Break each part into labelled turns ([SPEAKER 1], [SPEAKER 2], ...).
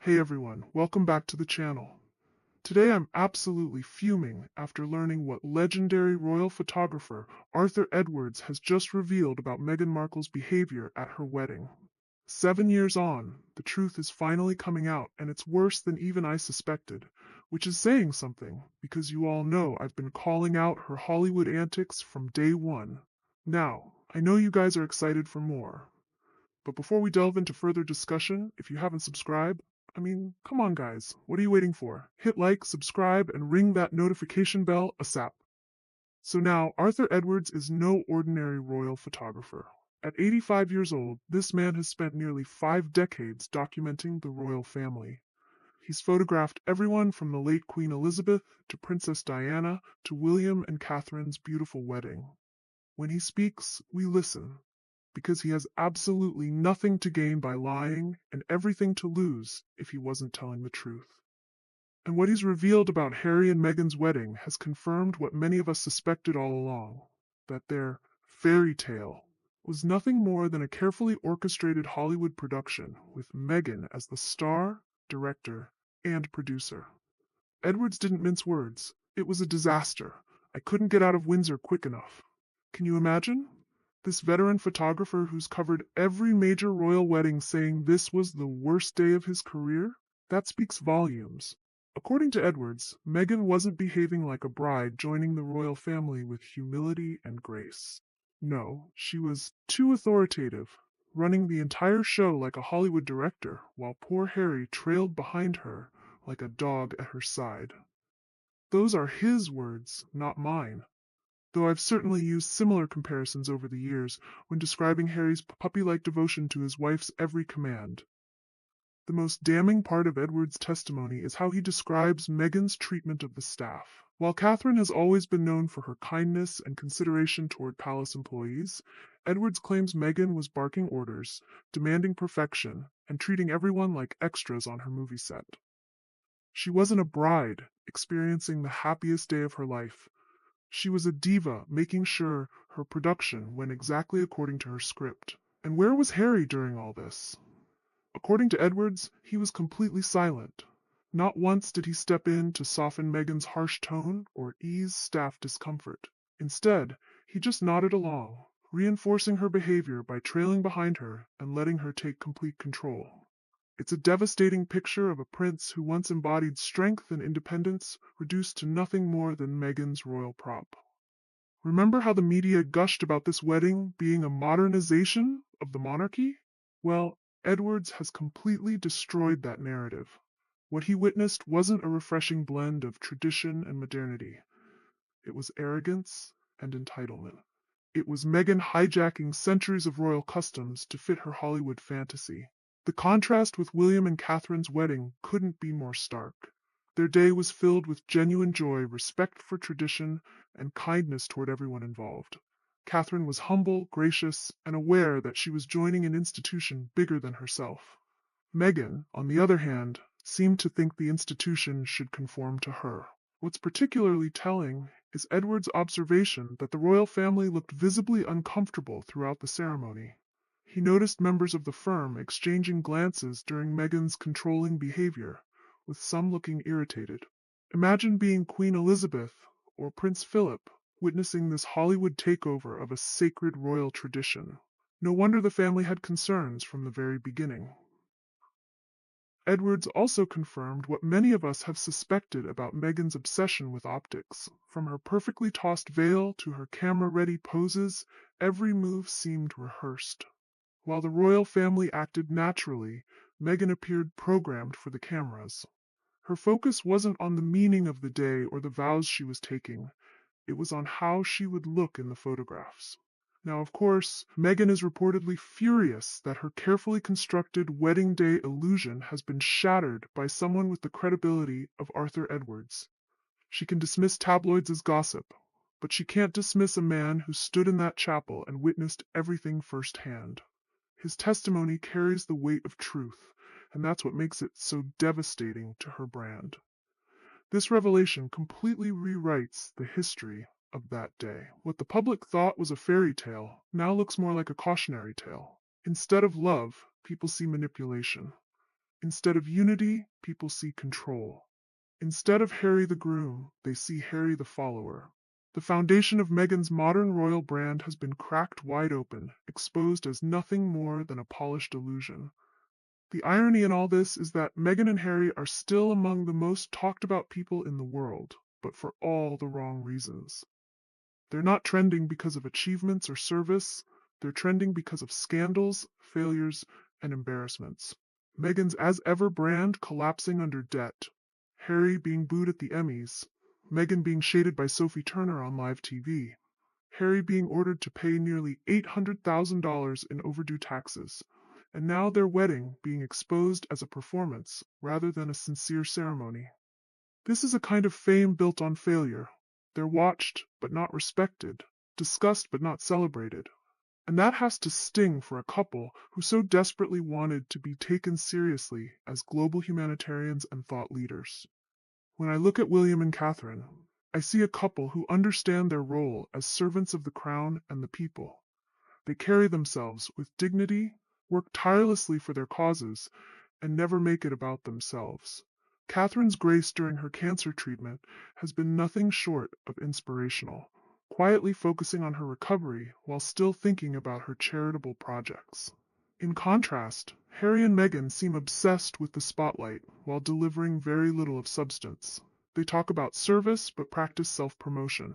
[SPEAKER 1] Hey everyone, welcome back to the channel. Today I'm absolutely fuming after learning what legendary royal photographer Arthur Edwards has just revealed about Meghan Markle's behavior at her wedding. 7 years on, the truth is finally coming out, and it's worse than even I suspected, which is saying something, because you all know I've been calling out her Hollywood antics from day one. Now, I know you guys are excited for more, but before we delve into further discussion, if you haven't subscribed, come on guys, what are you waiting for? Hit like, subscribe, and ring that notification bell ASAP. So now, Arthur Edwards is no ordinary royal photographer. At 85 years old, this man has spent nearly 5 decades documenting the royal family. He's photographed everyone from the late Queen Elizabeth to Princess Diana to William and Catherine's beautiful wedding. When he speaks, we listen, because he has absolutely nothing to gain by lying and everything to lose if he wasn't telling the truth. And what he's revealed about Harry and Meghan's wedding has confirmed what many of us suspected all along, that their fairy tale was nothing more than a carefully orchestrated Hollywood production with Meghan as the star, director, and producer. Edwards didn't mince words. It was a disaster. I couldn't get out of Windsor quick enough. Can you imagine? This veteran photographer who's covered every major royal wedding saying this was the worst day of his career? That speaks volumes. According to Edwards, Meghan wasn't behaving like a bride joining the royal family with humility and grace. No, she was too authoritative, running the entire show like a Hollywood director, while poor Harry trailed behind her like a dog at her side. Those are his words, not mine, though I've certainly used similar comparisons over the years when describing Harry's puppy-like devotion to his wife's every command. The most damning part of Edward's testimony is how he describes Meghan's treatment of the staff. While Catherine has always been known for her kindness and consideration toward palace employees, Edwards claims Meghan was barking orders, demanding perfection, and treating everyone like extras on her movie set. She wasn't a bride, experiencing the happiest day of her life. She was a diva, making sure her production went exactly according to her script. And where was Harry during all this? According to Edwards, he was completely silent. Not once did he step in to soften Meghan's harsh tone or ease staff discomfort. Instead, he just nodded along, reinforcing her behavior by trailing behind her and letting her take complete control. It's a devastating picture of a prince who once embodied strength and independence, reduced to nothing more than Meghan's royal prop. Remember how the media gushed about this wedding being a modernization of the monarchy? Well, Edwards has completely destroyed that narrative. What he witnessed wasn't a refreshing blend of tradition and modernity. It was arrogance and entitlement. It was Meghan hijacking centuries of royal customs to fit her Hollywood fantasy. The contrast with William and Catherine's wedding couldn't be more stark. Their day was filled with genuine joy, respect for tradition, and kindness toward everyone involved. Catherine was humble, gracious, and aware that she was joining an institution bigger than herself. Meghan, on the other hand, seemed to think the institution should conform to her. What's particularly telling is Edward's observation that the royal family looked visibly uncomfortable throughout the ceremony. He noticed members of the firm exchanging glances during Meghan's controlling behavior, with some looking irritated. Imagine being Queen Elizabeth or Prince Philip, witnessing this Hollywood takeover of a sacred royal tradition. No wonder the family had concerns from the very beginning. Edwards also confirmed what many of us have suspected about Meghan's obsession with optics. From her perfectly tossed veil to her camera-ready poses, every move seemed rehearsed. While the royal family acted naturally, Meghan appeared programmed for the cameras. Her focus wasn't on the meaning of the day or the vows she was taking. It was on how she would look in the photographs. Now, of course, Meghan is reportedly furious that her carefully constructed wedding day illusion has been shattered by someone with the credibility of Arthur Edwards. She can dismiss tabloids as gossip, but she can't dismiss a man who stood in that chapel and witnessed everything firsthand. His testimony carries the weight of truth, and that's what makes it so devastating to her brand. This revelation completely rewrites the history of that day. What the public thought was a fairy tale now looks more like a cautionary tale. Instead of love, people see manipulation. Instead of unity, people see control. Instead of Harry the groom, they see Harry the follower. The foundation of Meghan's modern royal brand has been cracked wide open, exposed as nothing more than a polished illusion. The irony in all this is that Meghan and Harry are still among the most talked about people in the world, but for all the wrong reasons. They're not trending because of achievements or service, they're trending because of scandals, failures, and embarrassments. Meghan's as ever brand collapsing under debt, Harry being booed at the Emmys, Meghan being shaded by Sophie Turner on live TV, Harry being ordered to pay nearly $800,000 in overdue taxes, and now their wedding being exposed as a performance rather than a sincere ceremony. This is a kind of fame built on failure. They're watched but not respected, discussed but not celebrated. And that has to sting for a couple who so desperately wanted to be taken seriously as global humanitarians and thought leaders. When I look at William and Catherine, I see a couple who understand their role as servants of the crown and the people. They carry themselves with dignity, work tirelessly for their causes, and never make it about themselves. Catherine's grace during her cancer treatment has been nothing short of inspirational, quietly focusing on her recovery while still thinking about her charitable projects. In contrast, Harry and Meghan seem obsessed with the spotlight while delivering very little of substance. They talk about service but practice self-promotion.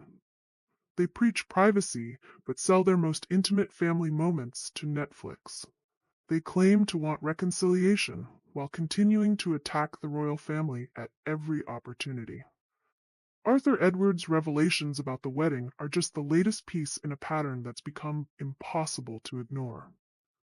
[SPEAKER 1] They preach privacy but sell their most intimate family moments to Netflix. They claim to want reconciliation while continuing to attack the royal family at every opportunity. Arthur Edwards' revelations about the wedding are just the latest piece in a pattern that's become impossible to ignore.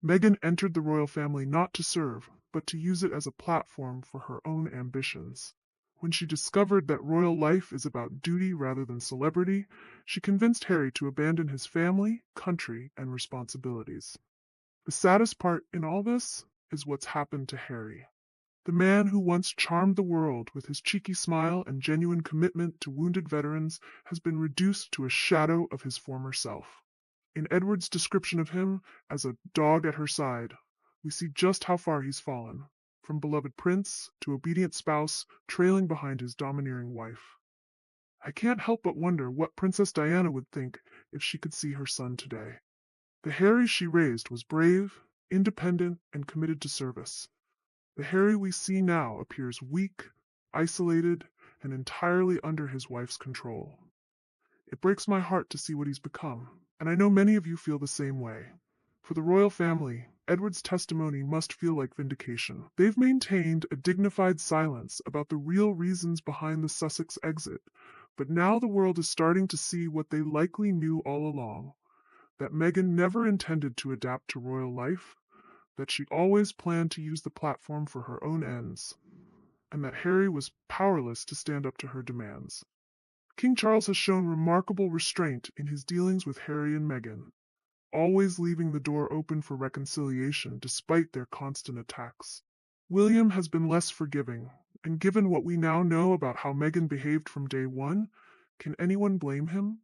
[SPEAKER 1] Meghan entered the royal family not to serve, but to use it as a platform for her own ambitions. When she discovered that royal life is about duty rather than celebrity, she convinced Harry to abandon his family, country, and responsibilities. The saddest part in all this is what's happened to Harry. The man who once charmed the world with his cheeky smile and genuine commitment to wounded veterans has been reduced to a shadow of his former self. In Edward's description of him as a dog at her side, we see just how far he's fallen, from beloved prince to obedient spouse trailing behind his domineering wife. I can't help but wonder what Princess Diana would think if she could see her son today. The Harry she raised was brave, independent, and committed to service. The Harry we see now appears weak, isolated, and entirely under his wife's control. It breaks my heart to see what he's become, and I know many of you feel the same way. For the royal family, Edward's testimony must feel like vindication. They've maintained a dignified silence about the real reasons behind the Sussex exit, but now the world is starting to see what they likely knew all along, that Meghan never intended to adapt to royal life, that she always planned to use the platform for her own ends, and that Harry was powerless to stand up to her demands. King Charles has shown remarkable restraint in his dealings with Harry and Meghan, always leaving the door open for reconciliation despite their constant attacks. William has been less forgiving, and given what we now know about how Meghan behaved from day one, can anyone blame him?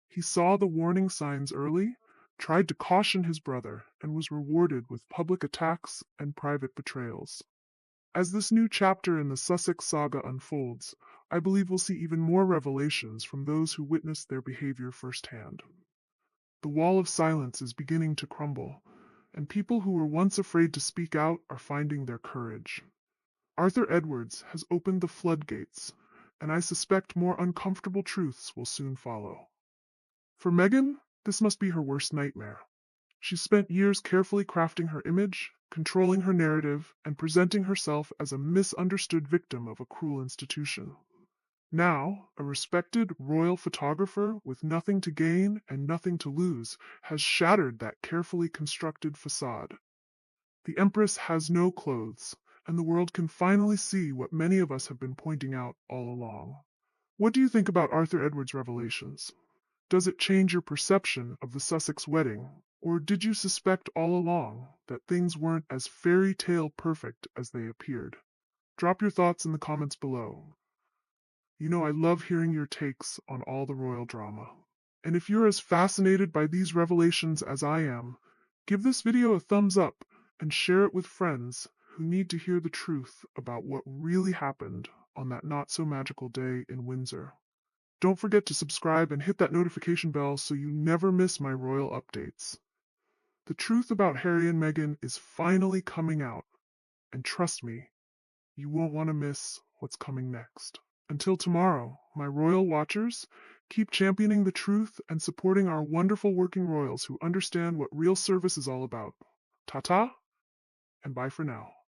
[SPEAKER 1] He saw the warning signs early, tried to caution his brother, and was rewarded with public attacks and private betrayals. As this new chapter in the Sussex saga unfolds, I believe we'll see even more revelations from those who witnessed their behavior firsthand. The wall of silence is beginning to crumble, and people who were once afraid to speak out are finding their courage. Arthur Edwards has opened the floodgates, and I suspect more uncomfortable truths will soon follow. For Meghan, this must be her worst nightmare. She spent years carefully crafting her image, controlling her narrative, and presenting herself as a misunderstood victim of a cruel institution. Now, a respected royal photographer with nothing to gain and nothing to lose has shattered that carefully constructed facade. The Empress has no clothes, and the world can finally see what many of us have been pointing out all along. What do you think about Arthur Edwards' revelations? Does it change your perception of the Sussex wedding, or did you suspect all along that things weren't as fairy tale perfect as they appeared? Drop your thoughts in the comments below. You know I love hearing your takes on all the royal drama. And if you're as fascinated by these revelations as I am, give this video a thumbs up and share it with friends who need to hear the truth about what really happened on that not so magical day in Windsor. Don't forget to subscribe and hit that notification bell so you never miss my royal updates. The truth about Harry and Meghan is finally coming out, and trust me, you won't want to miss what's coming next. Until tomorrow, my royal watchers, keep championing the truth and supporting our wonderful working royals who understand what real service is all about. Ta-ta, and bye for now.